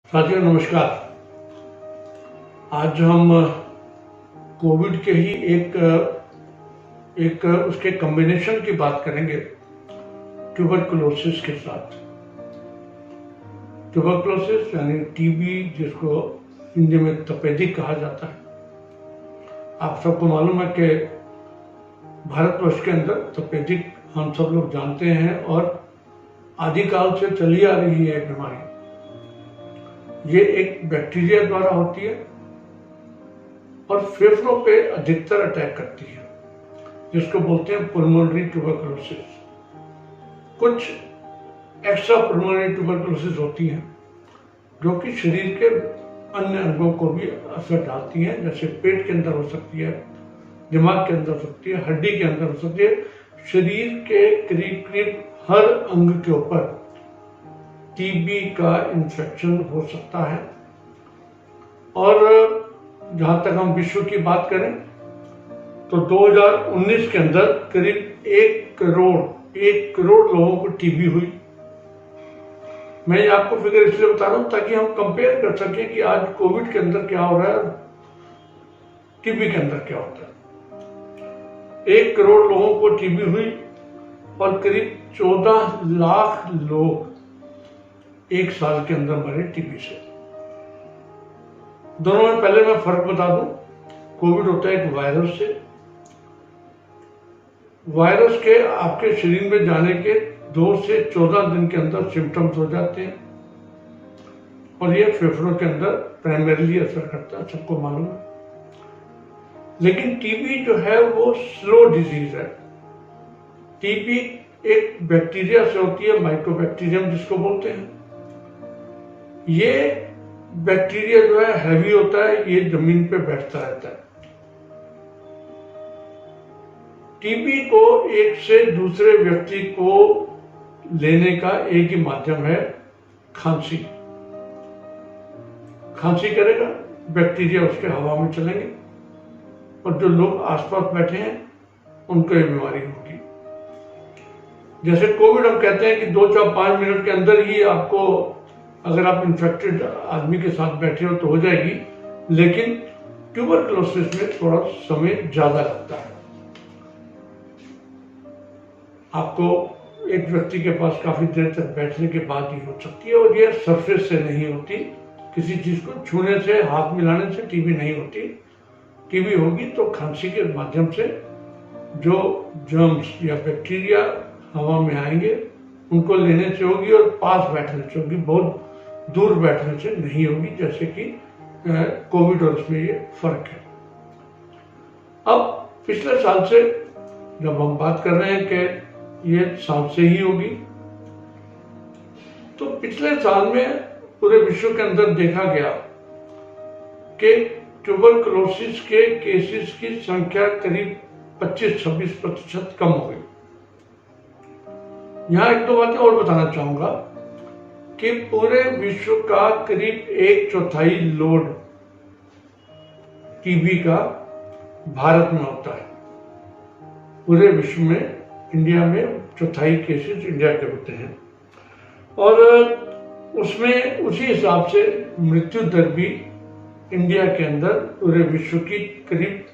साथियों नमस्कार। आज हम कोविड के ही एक उसके कॉम्बिनेशन की बात करेंगे ट्यूबरकुलोसिस के साथ। ट्यूबरकुलोसिस यानी टीबी, जिसको हिंदी में तपेदिक कहा जाता है। आप सबको मालूम है कि भारतवर्ष के अंदर तपेदिक हम सब लोग जानते हैं और आदिकाल से चली आ रही है बीमारी। ये एक बैक्टीरिया द्वारा होती है और फेफड़ों पे अधिकतर अटैक करती है, जिसको बोलते हैं पुल्मोनरी ट्यूबरकुलोसिस। कुछ एक्स्ट्रा पुल्मोनरी ट्यूबरकुलोसिस होती हैं जो कि शरीर के अन्य अंगों को भी असर डालती हैं, जैसे पेट के अंदर हो सकती है, दिमाग के अंदर हो सकती है, हड्डी के अंदर हो सकती है। शरीर के करीब करीब हर अंग के ऊपर टीबी का इन्फेक्शन हो सकता है। और जहां तक हम विश्व की बात करें तो 2019 के अंदर करीब 1 करोड़ लोगों को टीबी हुई। मैं ये आपको फिगर इसलिए बता रहा हूं ताकि हम कंपेयर कर सकें कि आज कोविड के अंदर क्या हो रहा है और टीबी के अंदर क्या होता है। 1 करोड़ लोगों को टीबी हुई और करीब 14 लाख लोग 1 साल के अंदर मरे टीबी से। दोनों में पहले मैं फर्क बता दूं। कोविड होता है एक वायरस से। वायरस के आपके शरीर में जाने के 2 से 14 दिन के अंदर सिम्टम्स हो जाते हैं और ये फेफड़ों के अंदर प्राइमरीली असर करता है, सबको मालूम है। लेकिन टीबी जो है वो स्लो डिजीज है। टीबी एक बैक्टीरिया से होती है, माइकोबैक्टीरियम जिसको बोलते हैं। ये बैक्टीरिया जो है हैवी होता है, ये जमीन पे बैठता रहता है। टीबी को एक से दूसरे व्यक्ति को लेने का एक ही माध्यम है, खांसी। खांसी करेगा, बैक्टीरिया उसके हवा में चलेंगे और जो लोग आसपास बैठे हैं उनको ये बीमारी होगी। जैसे कोविड हम कहते हैं कि 2 से 5 मिनट के अंदर ही आपको, अगर आप इन्फेक्टेड आदमी के साथ बैठे हो तो हो जाएगी, लेकिन ट्यूबरकुलोसिस में थोड़ा समय ज्यादा लगता है। आपको एक व्यक्ति के पास काफी देर तक बैठने के बाद ही हो सकती है और ये सरफेस से नहीं होती, किसी चीज को छूने से, हाथ मिलाने से टीबी नहीं होती। टीबी होगी तो खांसी के माध्यम से जो जर्म्स या बैक्टीरिया हवा में आएंगे उनको लेने से होगी और पास बैठने से होगी, बहुत दूर बैठने से नहीं होगी, जैसे कि कोविड और उसमें ये फर्क है। अब पिछले साल से जब हम बात कर रहे हैं कि ये सांस से ही होगी, तो पिछले साल में पूरे विश्व के अंदर देखा गया कि ट्यूबरकुलोसिस के केसेस की संख्या करीब 25-26% कम हो गई। यहां 1-2 बातें और बताना चाहूंगा कि पूरे विश्व का करीब 1/4 लोड टीबी का भारत में होता है। पूरे विश्व में, इंडिया में 1/4 केसेस इंडिया के होते हैं और उसमें उसी हिसाब से मृत्यु दर भी इंडिया के अंदर पूरे विश्व की करीब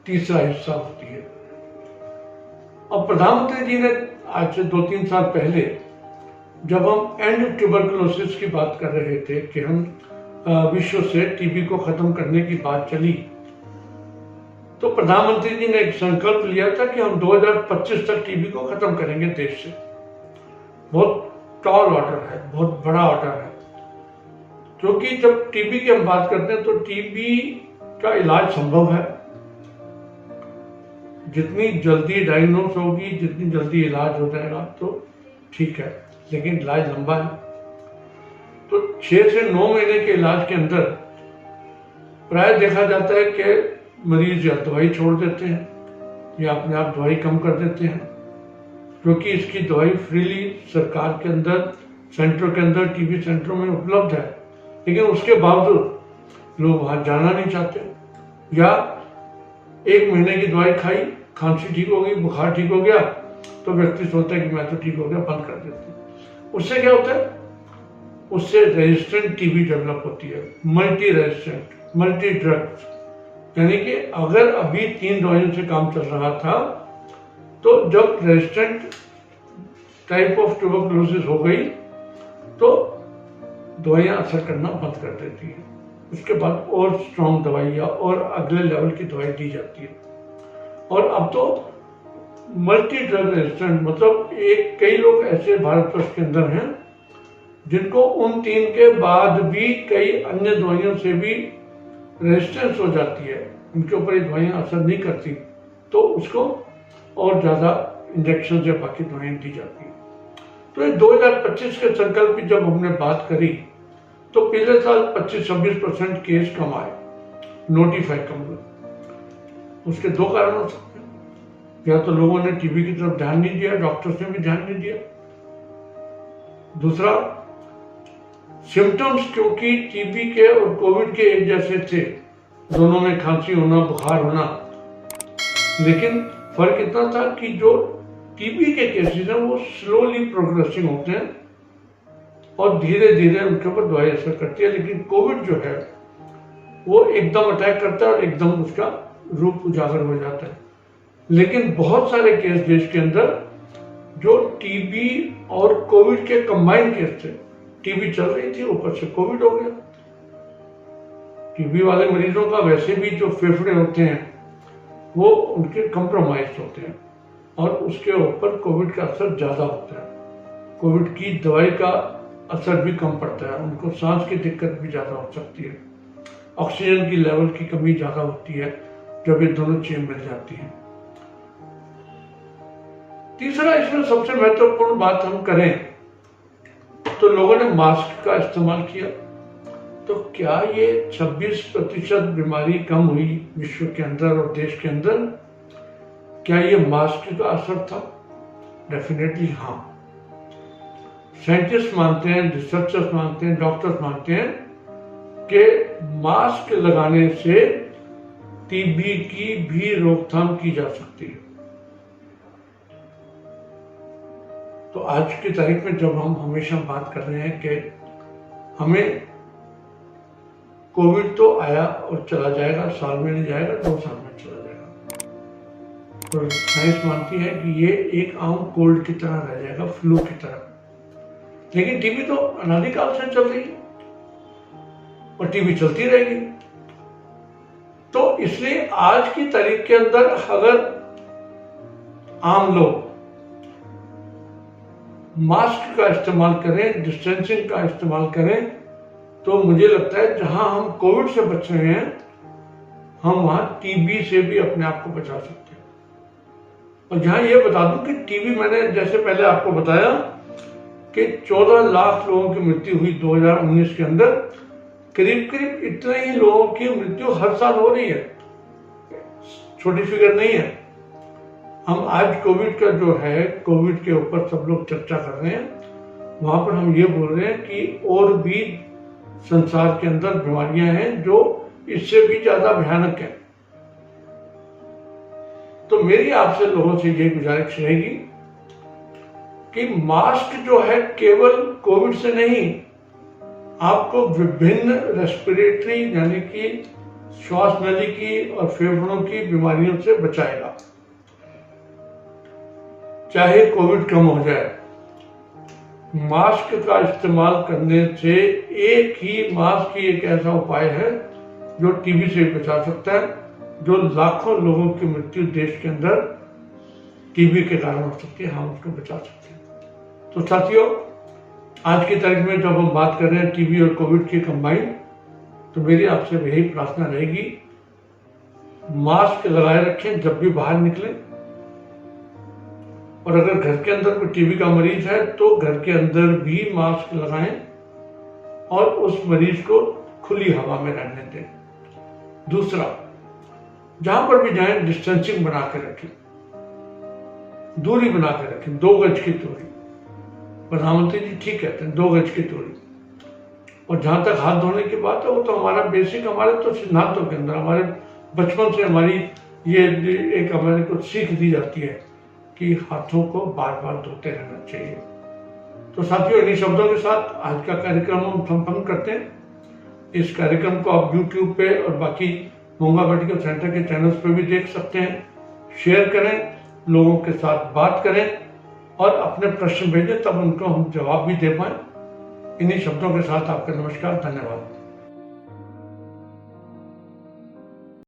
3रा हिस्सा होती है। और प्रधानमंत्री जी ने आज से 2-3 साल पहले, जब हम एंड ट्यूबरकुलोसिस की बात कर रहे थे कि हम विश्व से टीबी को खत्म करने की बात चली, तो प्रधानमंत्री जी ने एक संकल्प लिया था कि हम 2025 तक टीबी को खत्म करेंगे देश से। बहुत टॉल ऑर्डर है, बहुत बड़ा ऑर्डर है, क्योंकि जब टीबी की हम बात करते हैं तो टीबी का इलाज संभव है। जितनी जल्दी डायग्नोस होगी, जितनी जल्दी इलाज हो जाएगा तो ठीक है, लेकिन इलाज लंबा है। तो 6 से 9 महीने के इलाज के अंदर प्राय देखा जाता है कि मरीज या दवाई छोड़ देते हैं या अपने आप दवाई कम कर देते हैं, क्योंकि इसकी दवाई फ्रीली सरकार के अंदर, सेंटरों के अंदर, टीबी सेंटरों में उपलब्ध है। लेकिन उसके बावजूद लोग वहां जाना नहीं चाहते, या 1 महीने की दवाई खाई, खांसी ठीक हो गई, बुखार ठीक हो गया, तो व्यक्ति सोचता है कि मैं तो ठीक हो गया, बंद कर देते हैं। उससे क्या होता है, उससे रेजिस्टेंट टीबी डेवलप होती है, मल्टी रेजिस्टेंट, मल्टी ड्रग्स। यानी कि अगर अभी 3 दवाइयों से काम चल रहा था, तो जब रेजिस्टेंट टाइप ऑफ ट्यूबरकुलोसिस हो गई तो दवाइयाँ असर करना बंद कर देती हैं। उसके बाद और स्ट्रॉन्ग दवाइयाँ और अगले लेवल की दवाई दी जाती है। और अब तो मल्टी ड्रग रेजिस्टेंट, मतलब कई लोग ऐसे भारतवर्ष के अंदर हैं जिनको उन 3 के बाद भी कई अन्य दवाइयों से भी रेजिस्टेंस हो जाती है, उनके ऊपर ये दवाइयाँ असर नहीं करती, तो उसको और ज़्यादा इंजेक्शन या बाकी दवाइयाँ दी जाती हैं। तो ये 2025 के संकल्प की जब हमने बात करी तो पिछले साल 25-26% केस कम आए, नोटिफाई कम हुए। उसके 2 कारण हो सकते हैं। या तो लोगों ने टीबी की तरफ ध्यान नहीं दिया, डॉक्टर्स ने भी ध्यान नहीं दिया। दूसरा, सिम्टम्स क्योंकि टीबी के और कोविड के एक जैसे थे, दोनों में खांसी होना, बुखार होना, लेकिन फर्क इतना था कि जो टीबी के केसेस हैं वो स्लोली प्रोग्रेसिंग होते हैं और धीरे धीरे उनके ऊपर दवाई असर करती है। लेकिन कोविड जो है वो एकदम अटैक करता है और एकदम उसका रूप उजागर हो जाता है। लेकिन बहुत सारे केस देश के अंदर जो टीबी और कोविड के कंबाइंड केस थे, टीबी चल रही थी, ऊपर से कोविड हो गया। टीबी वाले मरीजों का वैसे भी जो फेफड़े होते हैं वो उनके कंप्रोमाइज होते हैं और उसके ऊपर कोविड का असर ज्यादा होता है। कोविड की दवाई का असर भी कम पड़ता है, उनको सांस की दिक्कत भी ज्यादा हो सकती है, ऑक्सीजन की लेवल की कमी ज्यादा होती है जब ये दोनों चीजें मिल जाती हैं। तीसरा, इसमें सबसे महत्वपूर्ण बात हम करें तो लोगों ने मास्क का इस्तेमाल किया, तो क्या ये 26% बीमारी कम हुई विश्व के अंदर और देश के अंदर? क्या ये मास्क का असर था? डेफिनेटली हाँ। साइंटिस्ट मानते हैं, रिसर्चर्स मानते हैं, डॉक्टर्स मानते हैं कि मास्क लगाने से टीबी की भी रोकथाम की जा सकती है। तो आज की तारीख में जब हम हमेशा बात कर रहे हैं कि हमें कोविड तो आया और चला जाएगा, साल में नहीं जाएगा, 2 साल में चला जाएगा, तो साइंस मानती है कि ये एक आम कोल्ड की तरह रह जाएगा, फ्लू की तरह। लेकिन टीबी तो अनादिकाल से चल रही है और टीबी चलती रहेगी। तो इसलिए आज की तारीख के अंदर अगर आम लोग मास्क का इस्तेमाल करें, डिस्टेंसिंग का इस्तेमाल करें, तो मुझे लगता है जहां हम कोविड से बच रहे हैं, हम वहां टीबी से भी अपने आप को बचा सकते हैं। और जहां ये बता दूं कि टीबी, मैंने जैसे पहले आपको बताया कि 14 लाख लोगों की मृत्यु हुई 2019 के अंदर, करीब करीब इतने ही लोगों की मृत्यु हर साल हो रही है, छोटी फिगर नहीं है। हम आज कोविड का जो है, कोविड के ऊपर सब लोग चर्चा कर रहे हैं, वहां पर हम ये बोल रहे हैं कि और भी संसार के अंदर बीमारियां हैं जो इससे भी ज्यादा भयानक है। तो मेरी आपसे लोगों से ये गुजारिश रहेगी कि मास्क जो है केवल कोविड से नहीं, आपको विभिन्न रेस्पिरेटरी यानी कि श्वास नली की और फेफड़ों की बीमारियों से बचाएगा। चाहे कोविड कम हो जाए, मास्क का इस्तेमाल करने से एक ही मास्क ही एक ऐसा उपाय है जो टीबी से बचा सकता है, जो लाखों लोगों की मृत्यु देश के अंदर टीबी के कारण हो सकती है, हम उसको बचा सकते हैं। तो साथियों, आज की तारीख में जब हम बात कर रहे हैं टीबी और कोविड की कंबाइन, तो मेरी आपसे यही प्रार्थना रहेगी, मास्क लगाए रखें जब भी बाहर निकलें, और अगर घर के अंदर कोई टीबी का मरीज है तो घर के अंदर भी मास्क लगाएं और उस मरीज को खुली हवा में रहने दें। दूसरा, जहां पर भी जाएं डिस्टेंसिंग बना के रखें, दूरी बना के रखें, 2 गज की दूरी। प्रधानमंत्री जी ठीक कहते हैं, 2 गज की दूरी। और जहां तक हाथ धोने की बात है, वो तो हमारा बेसिक, हमारे तो सिद्धांतों के अंदर, हमारे बचपन से हमारी ये एक हमारे को सीख दी जाती है कि हाथों को बार बार धोते रहना चाहिए। तो साथियों, इन्हीं शब्दों के साथ आज का कार्यक्रम हम संपन्न करते हैं। इस कार्यक्रम को आप YouTube पे और बाकी मोंगा मेडिकल सेंटर के चैनल्स पे भी देख सकते हैं। शेयर करें, लोगों के साथ बात करें और अपने प्रश्न भेजें, तब उनको हम जवाब भी दे पाए। इन्हीं शब्दों के साथ आपका नमस्कार, धन्यवाद।